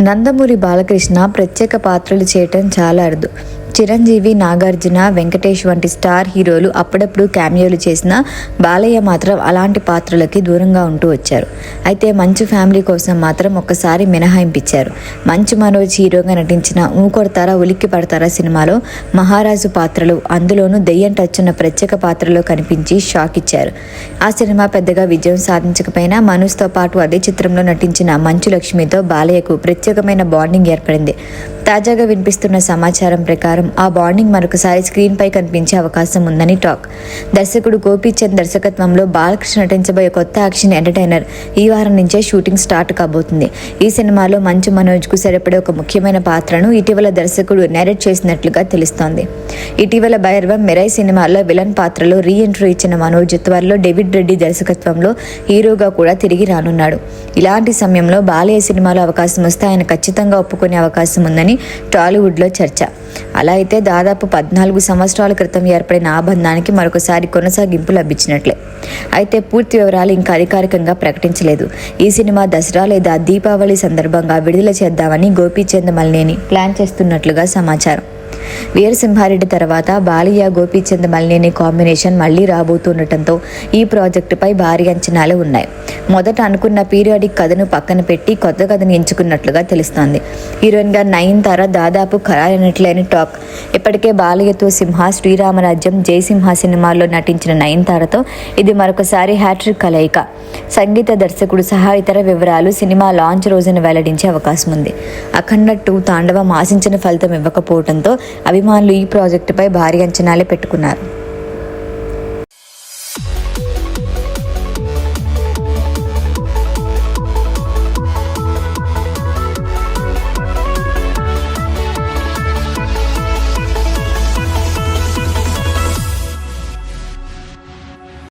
నందమూరి బాలకృష్ణ ప్రత్యేక పాత్రలు చేయటం చాలా అరుదు. చిరంజీవి, నాగార్జున, వెంకటేష్ వంటి స్టార్ హీరోలు అప్పుడప్పుడు క్యామియోలు చేసినా బాలయ్య మాత్రం అలాంటి పాత్రలకి దూరంగా ఉంటూ వచ్చారు. అయితే మంచు ఫ్యామిలీ కోసం మాత్రం ఒక్కసారి మినహాయింపించారు. మంచు మనోజ్ హీరోగా నటించిన ఊకొడతారా ఉలిక్కి పడతారా సినిమాలో మహారాజు పాత్రలు, అందులోనూ దెయ్యం టచ్ ఉన్న ప్రత్యేక పాత్రలో కనిపించి షాక్ ఇచ్చారు. ఆ సినిమా పెద్దగా విజయం సాధించకపోయినా మనోజ్తో పాటు అదే చిత్రంలో నటించిన మంచు లక్ష్మితో బాలయ్యకు ప్రత్యేకమైన బాండింగ్ ఏర్పడింది. తాజాగా వినిపిస్తున్న సమాచారం ప్రకారం ఆ బాండింగ్ మరొకసారి స్క్రీన్ పై కనిపించే అవకాశం ఉందని టాక్. దర్శకుడు గోపీచంద్ దర్శకత్వంలో బాలకృష్ణ నటించబోయే కొత్త యాక్షన్ ఎంటర్టైనర్ ఈ వారం నుంచే షూటింగ్ స్టార్ట్ కాబోతుంది. ఈ సినిమాలో మంచు మనోజ్ కు సరిపడే ఒక ముఖ్యమైన పాత్రను ఇటీవల దర్శకుడు నెరేట్ చేసినట్లుగా తెలుస్తోంది. ఇటీవల భైరవం, మిరాయ్ సినిమాల్లో విలన్ పాత్రలో రీ ఎంట్రీ ఇచ్చిన మనోజ్ త్వరలో డేవిడ్ రెడ్డి దర్శకత్వంలో హీరోగా కూడా తిరిగి రానున్నాడు. ఇలాంటి సమయంలో బాలయ్య సినిమాలో అవకాశం వస్తే ఆయన ఖచ్చితంగా ఒప్పుకునే అవకాశం ఉందని టాలీవుడ్లో చర్చ. అలా అయితే దాదాపు 14 సంవత్సరాల క్రితం ఏర్పడిన ఆ బంధానికి మరొకసారి కొనసాగింపు లభించినట్లే. అయితే పూర్తి వివరాలు ఇంకా అధికారికంగా ప్రకటించలేదు. ఈ సినిమా దసరా లేదా దీపావళి సందర్భంగా విడుదల చేద్దామని గోపీచంద్ మలినేని ప్లాన్ చేస్తున్నట్లుగా సమాచారం. వీరసింహారెడ్డి తర్వాత బాలయ్య, గోపీచంద్ మలినేని కాంబినేషన్ మళ్లీ రాబోతుండటంతో ఈ ప్రాజెక్టుపై భారీ అంచనాలు ఉన్నాయి. మొదట అనుకున్న పీరియాడిక్ కథను పక్కన పెట్టి కొత్త కథను ఎంచుకున్నట్లుగా తెలుస్తోంది. హీరోయిన్గా నయనతార దాదాపు ఖరారైనట్లే అని టాక్. ఇప్పటికే బాలయ్యతో సింహ, శ్రీరామరాజ్యం, జయసింహ సినిమాల్లో నటించిన నయనతారతో ఇది మరొకసారి హ్యాట్రిక్ కలయిక. సంగీత దర్శకుడు సహా ఇతర వివరాలు సినిమా లాంచ్ రోజున వెల్లడించే అవకాశం ఉంది. అఖండ 2 తాండవం ఆశించిన ఫలితం ఇవ్వకపోవడంతో అభిమానులు ఈ ప్రాజెక్టుపై భారీ అంచనాలే పెట్టుకున్నారు.